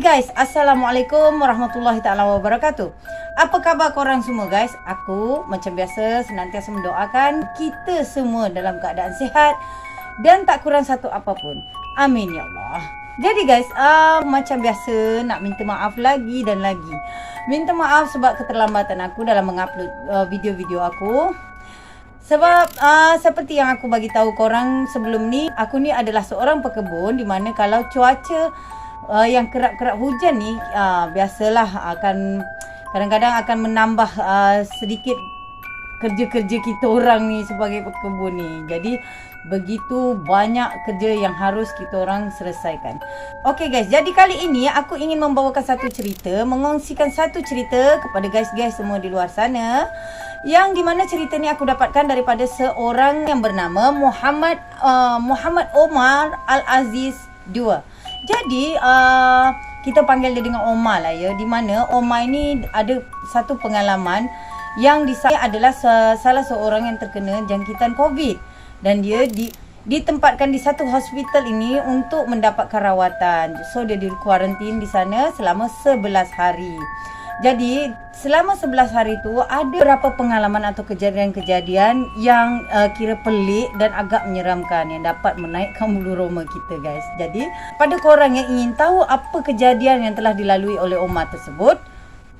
guys, Assalamualaikum warahmatullahi taala wabarakatuh. Apa khabar korang semua guys? Aku macam biasa senantiasa mendoakan kita semua dalam keadaan sihat dan tak kurang satu apapun. Amin ya Allah. Jadi guys, macam biasa nak minta maaf lagi dan lagi. Minta maaf sebab keterlambatan aku dalam mengupload video-video aku. Sebab seperti yang aku bagi tahu korang sebelum ni, aku ni adalah seorang pekebun di mana kalau cuaca yang kerap-kerap hujan ni biasalah akan kadang-kadang akan menambah sedikit kerja-kerja kita orang ni sebagai pekebun ni. Jadi begitu banyak kerja yang harus kita orang selesaikan. Okey guys, jadi kali ini aku ingin membawakan satu cerita, mengongsikan satu cerita kepada guys-guys semua di luar sana, yang di mana cerita ni aku dapatkan daripada seorang yang bernama Muhammad Omar Al-Aziz II. Jadi kita panggil dia dengan Omar lah ya. Di mana Omar ni ada satu pengalaman yang disebut adalah salah seorang yang terkena jangkitan COVID, dan dia ditempatkan di satu hospital ini untuk mendapatkan rawatan. So dia di kuarantin di sana selama 11 hari. Jadi selama 11 hari tu ada beberapa pengalaman atau kejadian-kejadian yang kira pelik dan agak menyeramkan yang dapat menaikkan bulu roma kita guys. Jadi pada korang yang ingin tahu apa kejadian yang telah dilalui oleh Omar tersebut,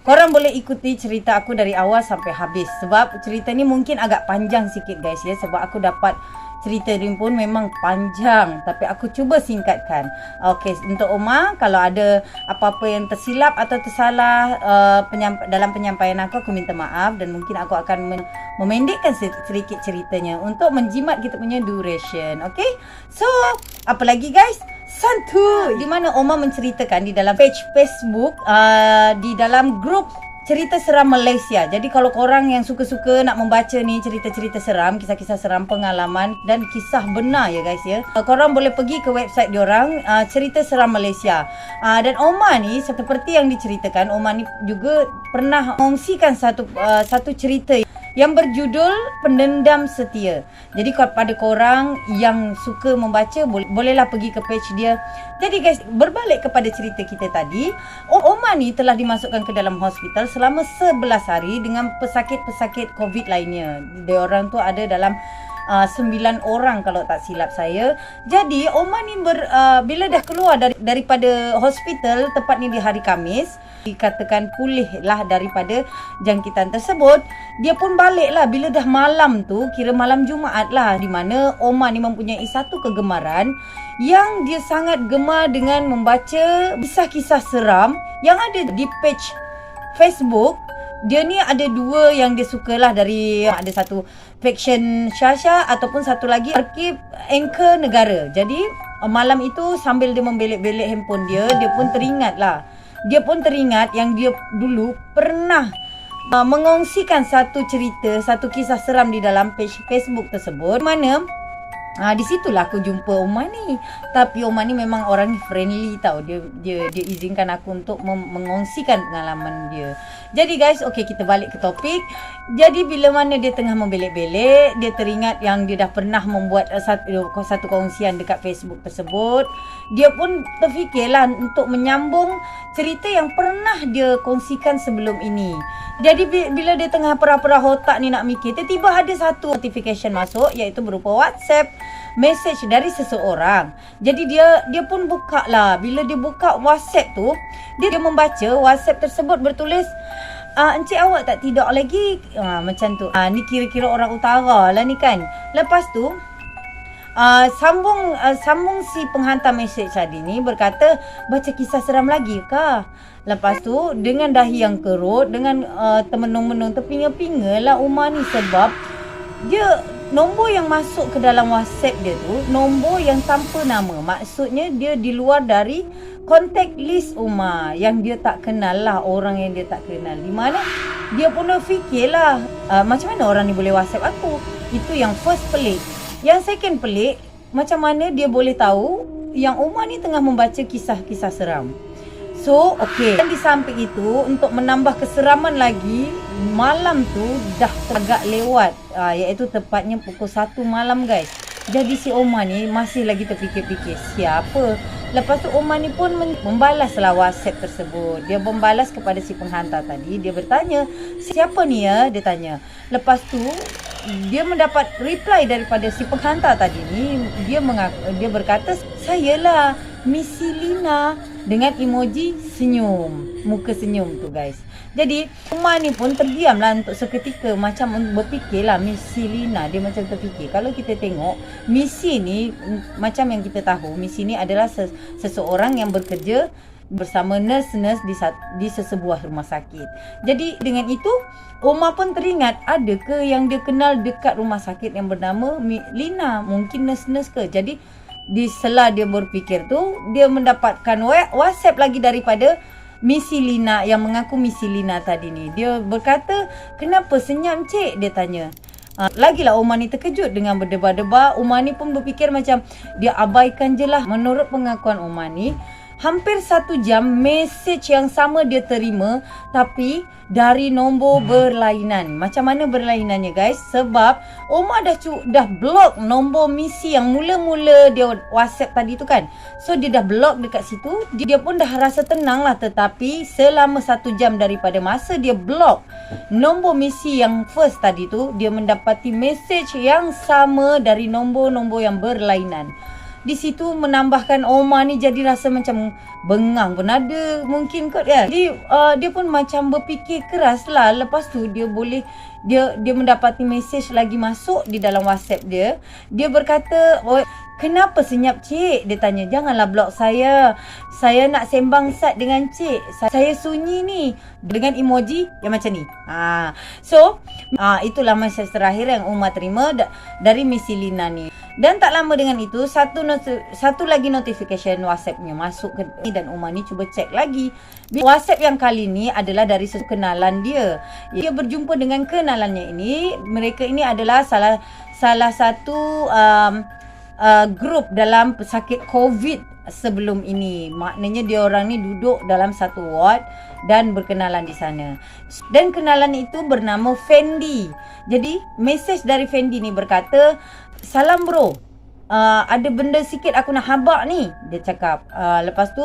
korang boleh ikuti cerita aku dari awal sampai habis. Sebab cerita ni mungkin agak panjang sikit guys ya. Sebab aku dapat cerita ni pun memang panjang, tapi aku cuba singkatkan. Okey, untuk Omar, kalau ada apa-apa yang tersilap atau tersalah dalam penyampaian aku minta maaf, dan mungkin aku akan memendekkan sedikit ceritanya untuk menjimat kita punya duration. Okey, so apa lagi guys? Santu, di mana Omar menceritakan di dalam page Facebook, di dalam grup Cerita Seram Malaysia. Jadi kalau korang yang suka-suka nak membaca ni cerita-cerita seram, kisah-kisah seram, pengalaman dan kisah benar ya guys ya, korang boleh pergi ke website diorang, Cerita Seram Malaysia. Dan Omar ni seperti yang diceritakan, Omar ni juga pernah mengongsikan satu cerita yang berjudul Pendendam Setia. Jadi kepada korang yang suka membaca, bolehlah pergi ke page dia. Jadi guys, berbalik kepada cerita kita tadi, Omar ni telah dimasukkan ke dalam hospital selama 11 hari dengan pesakit-pesakit COVID lainnya. Dia orang tu ada dalam 9 orang kalau tak silap saya. Jadi Omar ni bila dah keluar daripada hospital, tepatnya di hari Khamis, dikatakan pulih lah daripada jangkitan tersebut, dia pun balik lah bila dah malam tu, kira malam Jumaat lah, di mana Omar ni mempunyai satu kegemaran yang dia sangat gemar dengan membaca kisah-kisah seram yang ada di page Facebook. Dia ni ada dua yang dia sukalah, dari ada satu Faction Syasha ataupun satu lagi Arkib Anchor Negara. Jadi malam itu sambil dia membelek-belek handphone dia pun teringat lah. Dia pun teringat yang dia dulu pernah mengongsikan satu cerita, satu kisah seram di dalam page Facebook tersebut. Mana di situlah aku jumpa Omar ni. Tapi Omar ni memang orang friendly tau. Dia izinkan aku untuk mengongsikan pengalaman dia. Jadi guys, okey, kita balik ke topik. Jadi bila mana dia tengah membelek-belek, dia teringat yang dia dah pernah membuat satu kongsian dekat Facebook tersebut. Dia pun terfikirlah untuk menyambung cerita yang pernah dia kongsikan sebelum ini. Jadi bila dia tengah pera-pera otak ni nak mikir, tiba-tiba ada satu notification masuk, iaitu berupa WhatsApp message dari seseorang. Jadi dia pun buka lah. Bila dia buka WhatsApp tu, dia membaca WhatsApp tersebut bertulis, "Encik awak tak tidur lagi?" Macam tu. Ni kira-kira orang utara lah ni kan. Lepas tu sambung si penghantar mesej tadi ni berkata, "Baca kisah seram lagi kah?" Lepas tu dengan dahi yang kerut, dengan termenung-menung, terpinga-pinga lah Umar ni, sebab dia nombor yang masuk ke dalam WhatsApp dia tu nombor yang tanpa nama. Maksudnya dia di luar dari contact list Umar, yang dia tak kenal lah, orang yang dia tak kenal. Di mana dia pun fikirlah, macam mana orang ni boleh WhatsApp aku? Itu yang first pelik. Yang second pelik, macam mana dia boleh tahu yang Umar ni tengah membaca kisah-kisah seram. So, okey. Dan di samping itu, untuk menambah keseraman lagi, malam tu dah agak lewat, iaitu tepatnya pukul 1 malam guys. Jadi si Omar ni masih lagi terfikir-fikir siapa. Lepas tu Omar ni pun membalaslah WhatsApp tersebut. Dia membalas kepada si penghantar tadi. Dia bertanya, siapa ni ya? Dia tanya. Lepas tu dia mendapat reply daripada si penghantar tadi ni. Dia berkata, sayalah Missy Lina, dengan emoji senyum. Muka senyum tu guys. Jadi Umar ni pun terdiamlah untuk seketika, macam berfikirlah Missy Lina. Dia macam terfikir, kalau kita tengok Missy ni, macam yang kita tahu, Missy ni adalah seseorang yang bekerja bersama nurse-nurse di sesebuah rumah sakit. Jadi dengan itu Omar pun teringat, ada ke yang dia kenal dekat rumah sakit yang bernama Lina? Mungkin nurse-nurse ke? Jadi di sela dia berfikir tu, dia mendapatkan WhatsApp lagi daripada Missy Lina yang mengaku Missy Lina tadi ni. Dia berkata, kenapa senyap cik? Dia tanya. Lagilah Omar ni terkejut dengan berdebar-debar. Omar ni pun berfikir macam dia abaikan je lah. Menurut pengakuan Omar ni, hampir 1 jam mesej yang sama dia terima, tapi dari nombor berlainan. Macam mana berlainannya guys? Sebab Omar dah block nombor Missy yang mula-mula dia WhatsApp tadi tu kan. So dia dah block dekat situ. Dia pun dah rasa tenang lah. Tetapi selama 1 jam daripada masa dia block nombor Missy yang first tadi tu, dia mendapati mesej yang sama dari nombor-nombor yang berlainan. Di situ menambahkan Omar ni jadi rasa macam bengang pun ada mungkin kot ya. Jadi dia pun macam berfikir keras lah. Lepas tu dia mendapati mesej lagi masuk di dalam WhatsApp dia. Dia berkata, oh, kenapa senyap cik? Dia tanya, janganlah blok saya. Saya nak sembang sat dengan cik. Saya sunyi ni. Dengan emoji yang macam ni. So itulah mesej terakhir yang Umar terima dari Missy Lina ni. Dan tak lama dengan itu, satu lagi notification WhatsApp-nya masuk ke ni, dan Umar ni cuba cek lagi. WhatsApp yang kali ni adalah dari kenalan dia. Dia berjumpa dengan kenalannya ini. Mereka ini adalah salah satu grup dalam pesakit COVID sebelum ini. Maknanya dia orang ni duduk dalam satu ward dan berkenalan di sana. Dan kenalan itu bernama Fendi. Jadi mesej dari Fendi ni berkata, salam bro, ada benda sikit aku nak habaq ni. Dia cakap. Lepas tu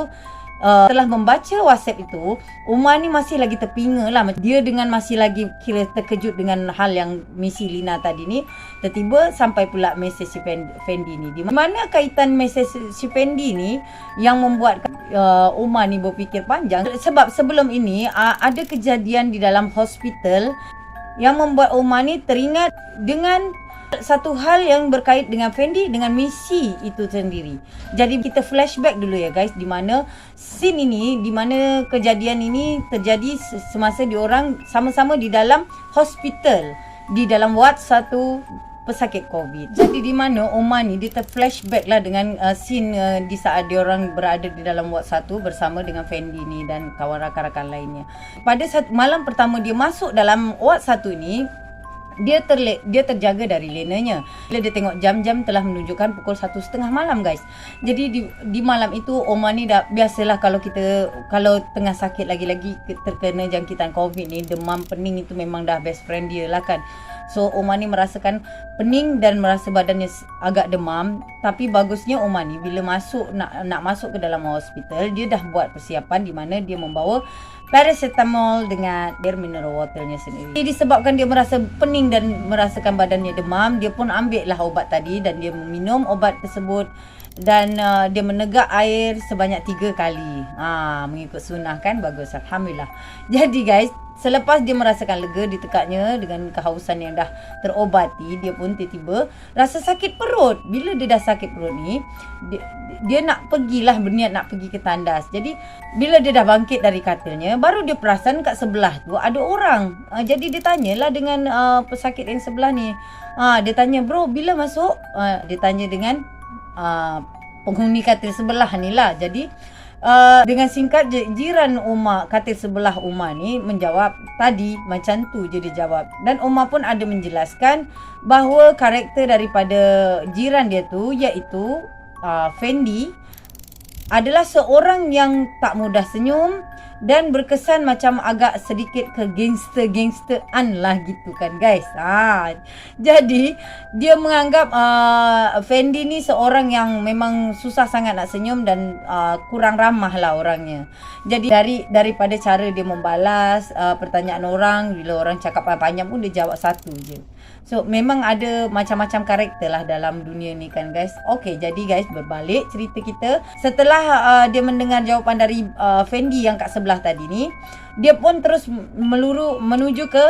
setelah membaca WhatsApp itu, Umar ni masih lagi terpinga lah. Dia dengan masih lagi kira terkejut dengan hal yang Missy Lina tadi ni. Tiba-tiba sampai pula mesej si Fendi ni. Di mana kaitan mesej si Fendi ni yang membuat Umar ni berfikir panjang? Sebab sebelum ini ada kejadian di dalam hospital yang membuat Umar ni teringat dengan satu hal yang berkait dengan Fendi, dengan Missy itu sendiri. Jadi kita flashback dulu ya guys, di mana scene ini, di mana kejadian ini terjadi semasa diorang sama-sama di dalam hospital, di dalam ward satu pesakit COVID. Jadi di mana Omar ni dia terflashback lah dengan scene di saat diorang berada di dalam ward satu bersama dengan Fendi ni dan kawan rakan-rakan lainnya. Pada malam pertama dia masuk dalam ward satu ni, dia terjaga dari lenanya. Bila dia tengok jam-jam telah menunjukkan pukul 1:30 malam guys. Jadi di malam itu Omar ni dah biasalah, kalau tengah sakit lagi-lagi terkena jangkitan COVID ni, demam, pening itu memang dah best friend dia lah kan. So Omar ni merasakan pening dan merasa badannya agak demam. Tapi bagusnya Omar ni bila nak masuk ke dalam hospital, dia dah buat persiapan di mana dia membawa paracetamol dengan air mineral waternya sendiri. Jadi disebabkan dia merasa pening dan merasakan badannya demam, dia pun ambil lah obat tadi dan dia minum obat tersebut. Dan dia menegak air sebanyak 3 kali. Mengikut sunnah kan, bagus, alhamdulillah. Jadi guys, selepas dia merasakan lega di tekaknya dengan kehausan yang dah terobati, dia pun tiba-tiba rasa sakit perut. Bila dia dah sakit perut ni, dia nak pergilah, berniat nak pergi ke tandas. Jadi bila dia dah bangkit dari katilnya, baru dia perasan kat sebelah tu ada orang. Jadi dia tanyalah dengan pesakit yang sebelah ni. Dia tanya, bro bila masuk? Dia tanya dengan penghuni katil sebelah ni lah. Jadi dengan singkat, jiran Umar, katil sebelah Umar ni menjawab, tadi macam tu je dia jawab. Dan Umar pun ada menjelaskan bahawa karakter daripada jiran dia tu, iaitu Fendi, adalah seorang yang tak mudah senyum, dan berkesan macam agak sedikit ke gangster-gangsteran lah gitu kan guys. Jadi dia menganggap Fendi ni seorang yang memang susah sangat nak senyum dan kurang ramah lah orangnya. Jadi daripada cara dia membalas pertanyaan orang, bila orang cakap panjang pun dia jawab satu je. So memang ada macam-macam karakter lah dalam dunia ni kan guys. Okay, jadi guys, berbalik cerita kita. Setelah dia mendengar jawapan dari Fendi yang kat sebelah tadi ni, dia pun terus menuju ke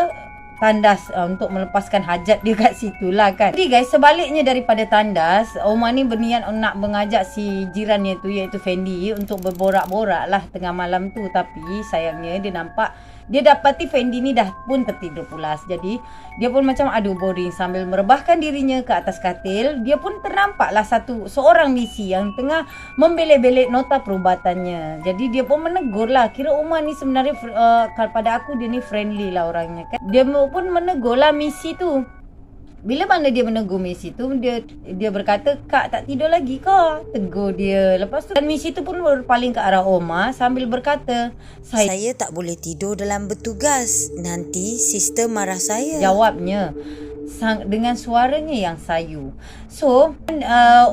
tandas untuk melepaskan hajat dia kat situ lah kan. Jadi guys, sebaliknya daripada tandas, Omar ni berniat nak mengajak si jirannya tu, iaitu Fendi, untuk berborak-borak lah tengah malam tu. Tapi sayangnya dia dapati Fendi ni dah pun tertidur pulas. Jadi dia pun macam aduh boring. Sambil merebahkan dirinya ke atas katil, dia pun ternampaklah seorang misi yang tengah membelek-belek nota perubatannya. Jadi dia pun menegur lah. Kira Umar ni sebenarnya pada aku dia ni friendly lah orangnya kan. Dia pun menegur lah misi tu. Bila mana dia menegur Messi tu, dia berkata, "Kak tak tidur lagi kau?" Tegur dia. Lepas tu dan Messi tu pun berpaling ke arah Omar sambil berkata, Saya tak boleh tidur dalam bertugas. Nanti sister marah saya. Jawabnya dengan suaranya yang sayu. So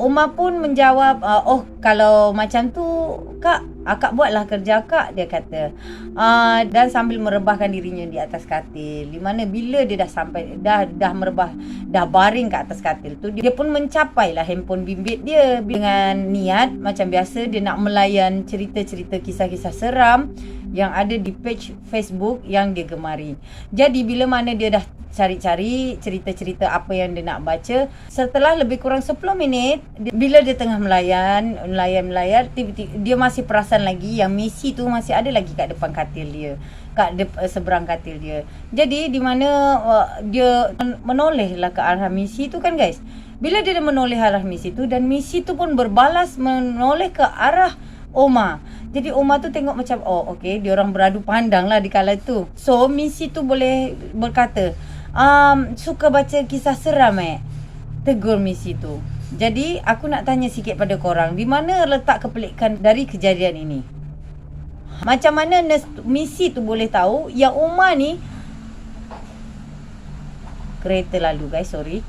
Omar pun menjawab, "Oh kalau macam tu Kak, akak buatlah kerja akak," dia kata. Dan sambil merebahkan dirinya di atas katil. Di mana bila dia dah sampai dah merebah, dah baring kat atas katil tu, dia pun mencapailah handphone bimbit dia dengan niat macam biasa dia nak melayan cerita-cerita kisah-kisah seram yang ada di page Facebook yang dia gemari. Jadi bila mana dia dah cari-cari cerita-cerita apa yang dia nak baca, setelah lebih kurang 10 minit, bila dia tengah melayan, dia masih perasan lagi yang misi tu masih ada lagi kat depan katil dia, seberang katil dia. Jadi di mana dia menoleh lah ke arah misi tu kan guys. Bila dia menoleh arah misi tu, dan misi tu pun berbalas menoleh ke arah Omar. Jadi Omar tu tengok macam, oh okey, dia orang beradu pandang lah di kala tu. So misi tu boleh berkata, suka baca kisah seram tegur misi tu. Jadi aku nak tanya sikit pada korang, di mana letak kepelikan dari kejadian ini? Macam mana misi tu boleh tahu yang Omar ni, kereta lalu guys, sorry,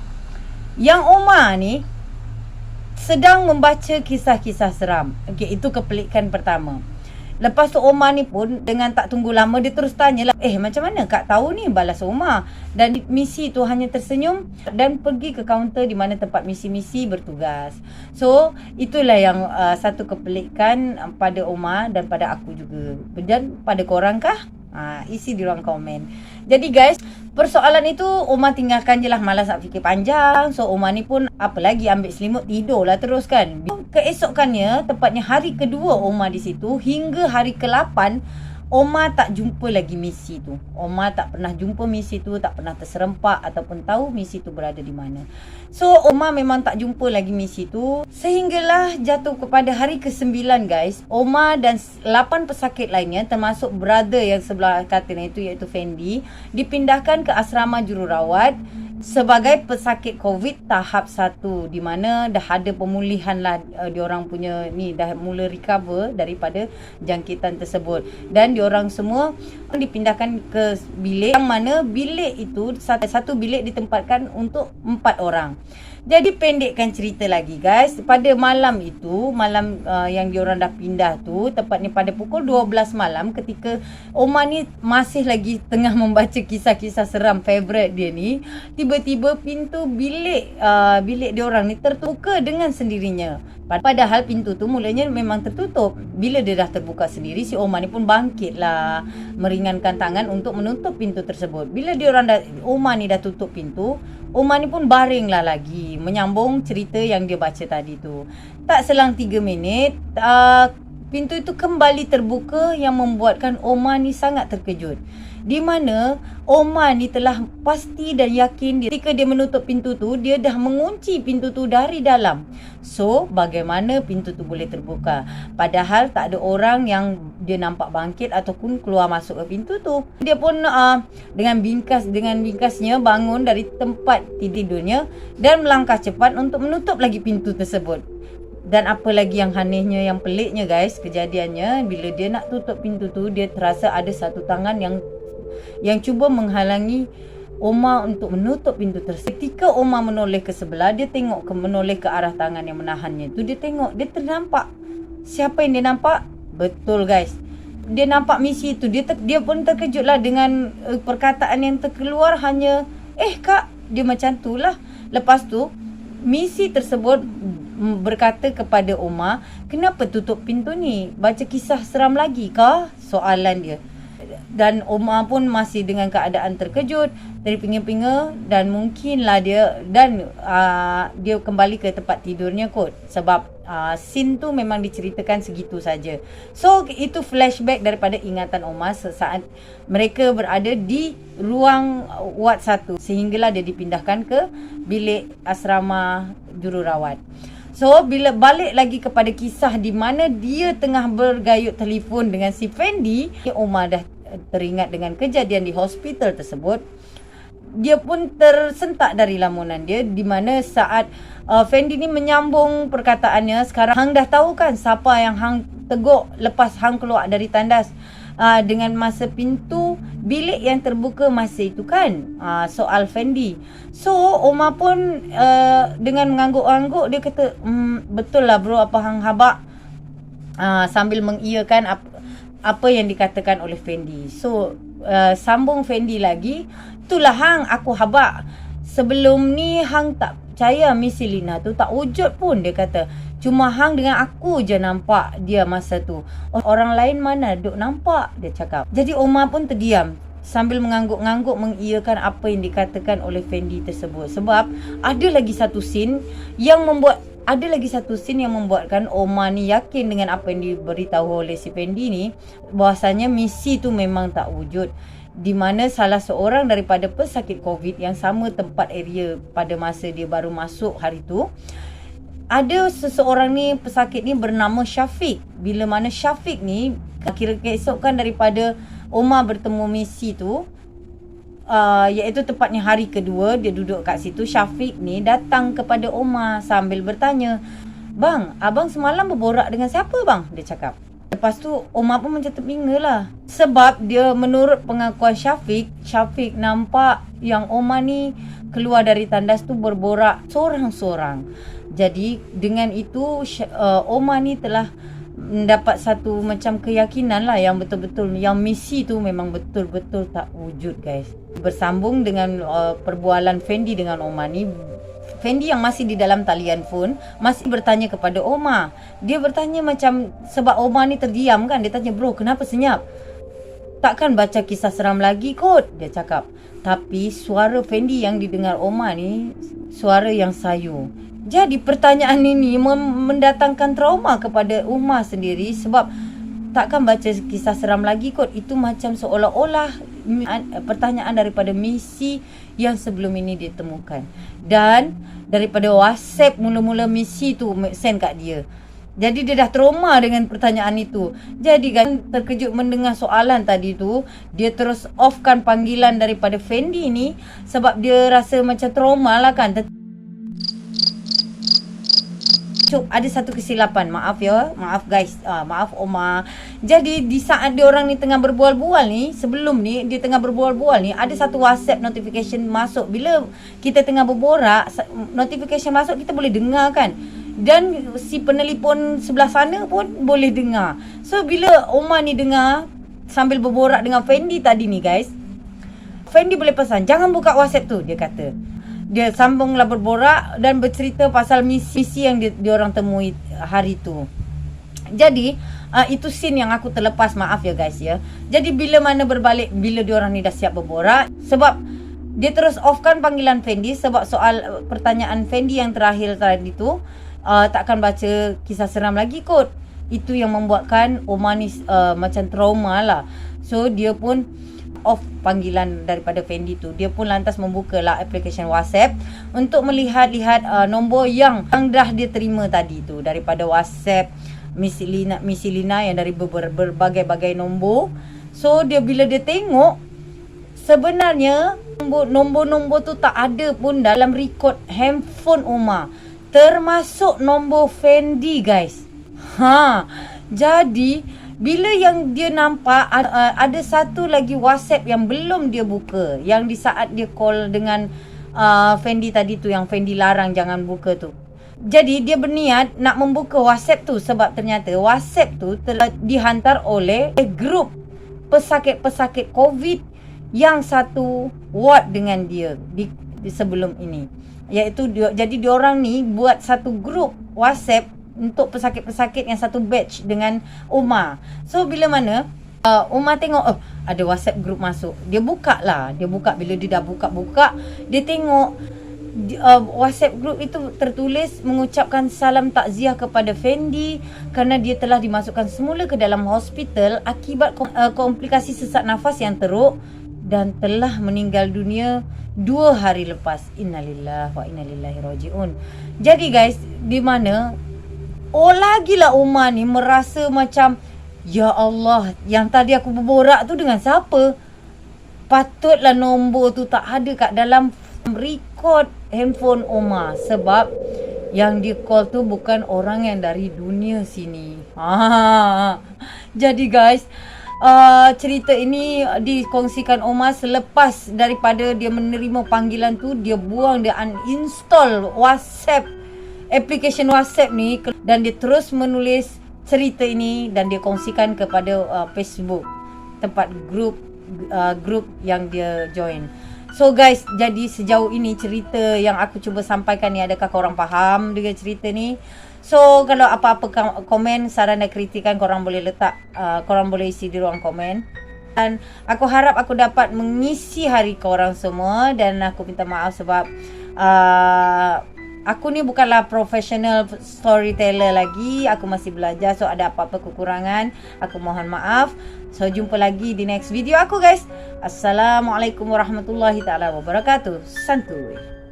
yang Omar ni sedang membaca kisah-kisah seram. Okey, itu kepelikan pertama. Lepas tu Omar ni pun dengan tak tunggu lama dia terus tanyalah, macam mana Kak tahu ni, balas Omar. Dan misi tu hanya tersenyum dan pergi ke kaunter di mana tempat misi-misi bertugas. So itulah yang satu kepelikan pada Omar dan pada aku juga. Dan pada korang kah? Isi di ruang komen. Jadi guys, persoalan itu Omar tinggalkan je lah, malas nak fikir panjang. So Omar ni pun apa lagi, ambil selimut tidur lah terus kan. Keesokannya, tepatnya hari kedua Omar di situ, hingga hari ke-8 Omar tak jumpa lagi misi tu. Omar tak pernah jumpa misi tu, tak pernah terserempak ataupun tahu misi tu berada di mana. So Omar memang tak jumpa lagi misi tu, sehinggalah jatuh kepada hari ke-9 guys. Omar dan 8 pesakit lainnya, termasuk brother yang sebelah katil itu iaitu Fendi, dipindahkan ke asrama jururawat sebagai pesakit COVID tahap 1, di mana dah ada pemulihan lah, diorang punya ni dah mula recover daripada jangkitan tersebut. Dan diorang semua dipindahkan ke bilik, yang mana bilik itu satu bilik ditempatkan untuk 4 orang. Jadi pendekkan cerita lagi guys, pada malam itu, yang diorang dah pindah tu, tepatnya pada pukul 12 malam, ketika Omar ni masih lagi tengah membaca kisah-kisah seram favourite dia ni, tiba-tiba pintu bilik diorang ni terbuka dengan sendirinya. Padahal pintu tu mulanya memang tertutup. Bila dia dah terbuka sendiri, si Omar ni pun bangkit lah, meringankan tangan untuk menutup pintu tersebut. Bila Omar ni dah tutup pintu, Omar ni pun baring lah lagi, menyambung cerita yang dia baca tadi tu. Tak selang 3 minit, pintu itu kembali terbuka yang membuatkan Omar ni sangat terkejut. Di mana Omar ni telah pasti dan yakin ketika dia menutup pintu tu, dia dah mengunci pintu tu dari dalam. So, bagaimana pintu tu boleh terbuka? Padahal tak ada orang yang dia nampak bangkit ataupun keluar masuk ke pintu tu. Dia pun dengan bingkasnya bangun dari tempat tidurnya dan melangkah cepat untuk menutup lagi pintu tersebut. Dan apa lagi yang anehnya, yang peliknya guys, kejadiannya bila dia nak tutup pintu tu, dia terasa ada satu tangan yang cuba menghalangi Omar untuk menutup pintu tersebut. Ketika Omar menoleh ke sebelah, dia menoleh ke arah tangan yang menahannya tu, dia tengok, dia ternampak. Siapa yang dia nampak? Betul guys, dia nampak Missy tu. Dia pun terkejut lah dengan perkataan yang terkeluar, hanya kak, dia macam tu lah. Lepas tu Missy tersebut berkata kepada Omar, kenapa tutup pintu ni? Baca kisah seram lagi kah? Soalan dia. Dan Omar pun masih dengan keadaan terkejut, terpinga-pinga, dan mungkinlah dia kembali ke tempat tidurnya kot. Sebab scene tu memang diceritakan segitu saja. So itu flashback daripada ingatan Omar sesaat mereka berada di ruang ward 1, sehinggalah dia dipindahkan ke bilik asrama jururawat. So bila balik lagi kepada kisah di mana dia tengah bergayut telefon dengan si Fendi, Omar dah teringat dengan kejadian di hospital tersebut. Dia pun tersentak dari lamunan dia, di mana saat Fendi ni menyambung perkataannya, sekarang hang dah tahu kan siapa yang hang teguk lepas hang keluar dari tandas dengan masa pintu bilik yang terbuka masa itu kan, soal Fendi. So Omar pun dengan mengangguk-angguk, dia kata, betul lah bro apa hang habaq, sambil mengiyakan apa yang dikatakan oleh Fendi. So sambung Fendi lagi, itulah hang aku habaq. Sebelum ni hang tak percaya Missy Lina tu tak wujud pun, dia kata. Cuma hang dengan aku je nampak dia masa tu. Orang lain mana duk nampak, dia cakap. Jadi Omar pun terdiam sambil mengangguk-angguk mengiyakan apa yang dikatakan oleh Fendi tersebut. Sebab ada lagi satu scene yang membuatkan Omar ni yakin dengan apa yang diberitahu oleh si Fendi ni, bahasanya Missy tu memang tak wujud. Di mana salah seorang daripada pesakit COVID yang sama tempat area pada masa dia baru masuk hari tu, ada seseorang ni, pesakit ni bernama Syafiq. Bila mana Syafiq ni kira keesokan daripada Omar bertemu Missy tu, iaitu tepatnya hari kedua dia duduk kat situ, Syafiq ni datang kepada Omar sambil bertanya, bang, abang semalam berborak dengan siapa bang? Dia cakap. Lepas tu Omar pun macam terbinga lah. Sebab dia, menurut pengakuan Syafiq nampak yang Omar ni keluar dari tandas tu berborak sorang-sorang. Jadi dengan itu Omar ni telah mendapat satu macam keyakinan lah yang betul-betul yang Missy tu memang betul-betul tak wujud guys. Bersambung dengan perbualan Fendi dengan Omar ni, Fendi yang masih di dalam talian phone masih bertanya kepada Omar. Dia bertanya macam, sebab Omar ni terdiam kan, dia tanya, bro kenapa senyap? Takkan baca kisah seram lagi kot, dia cakap. Tapi suara Fendi yang didengar Omar ni suara yang sayu. Jadi pertanyaan ini mendatangkan trauma kepada Omar sendiri, sebab takkan baca kisah seram lagi kot. Itu macam seolah-olah pertanyaan daripada Missy yang sebelum ini ditemukan. Dan daripada WhatsApp mula-mula Missy tu send kat dia. Jadi dia dah trauma dengan pertanyaan itu. Jadi kan terkejut mendengar soalan tadi tu, dia terus offkan panggilan daripada Fendi ni sebab dia rasa macam trauma lah kan. Ada satu kesilapan, maaf guys, maaf Omar. Jadi di saat diorang ni tengah berbual-bual ni, sebelum ni dia tengah berbual-bual ni, ada satu WhatsApp notification masuk. Bila kita tengah berborak, notification masuk, kita boleh dengar kan, dan si penelpon sebelah sana pun boleh dengar. So bila Omar ni dengar sambil berborak dengan Fendi tadi ni guys, Fendi boleh pesan, jangan buka WhatsApp tu, dia kata. Dia sambunglah berborak dan bercerita pasal misi yang diorang temui hari tu. Jadi itu scene yang aku terlepas, maaf ya guys ya. Jadi bila mana berbalik, bila diorang ni dah siap berborak, sebab dia terus offkan panggilan Fendi sebab soal pertanyaan Fendi yang terakhir tadi tu, takkan baca kisah seram lagi kot. Itu yang membuatkan Omar ni macam trauma lah. So dia pun off panggilan daripada Fendi tu. Dia pun lantas membuka lah aplikasi WhatsApp untuk melihat-lihat nombor yang dah dia terima tadi tu daripada WhatsApp Missy Lina yang dari berbagai-bagai nombor. So bila dia tengok, sebenarnya nombor-nombor tu tak ada pun dalam rekod handphone Omar. termasuk nombor Fendi guys. Jadi bila yang dia nampak ada satu lagi WhatsApp yang belum dia buka, yang di saat dia call dengan Fendi tadi tu, yang Fendi larang jangan buka tu. Jadi dia berniat nak membuka WhatsApp tu sebab ternyata WhatsApp tu telah dihantar oleh grup pesakit-pesakit COVID yang satu ward dengan dia di sebelum ini. Iaitu jadi diorang ni buat satu grup WhatsApp untuk pesakit-pesakit yang satu batch dengan Umar. So bila mana Umar tengok ada WhatsApp group masuk, dia buka lah. Dia buka, bila dia dah buka, dia tengok WhatsApp group itu tertulis mengucapkan salam takziah kepada Fendi kerana dia telah dimasukkan semula ke dalam hospital akibat komplikasi sesak nafas yang teruk dan telah meninggal dunia 2 hari lepas. Innalillahi wa inna ilaihi rajiun. Jadi guys, di mana lagilah Umar ni merasa macam, ya Allah, yang tadi aku berborak tu dengan siapa? Patutlah nombor tu tak ada kat dalam record handphone Umar, sebab yang dia call tu bukan orang yang dari dunia sini. Jadi guys, cerita ini dikongsikan Umar selepas daripada dia menerima panggilan tu, dia buang, dia uninstall WhatsApp, application WhatsApp ni, dan dia terus menulis cerita ini dan dia kongsikan kepada Facebook, tempat grup yang dia join. So guys, jadi sejauh ini cerita yang aku cuba sampaikan ni, adakah korang faham dengan cerita ni? So kalau apa-apa komen, saran dan kritikan korang boleh letak, korang boleh isi di ruang komen. Dan aku harap aku dapat mengisi hari korang semua. Dan aku minta maaf sebab aku ni bukanlah professional storyteller lagi. Aku masih belajar, so ada apa-apa kekurangan, aku mohon maaf. So jumpa lagi di next video aku guys. Assalamualaikum warahmatullahi taala wabarakatuh. Santuy.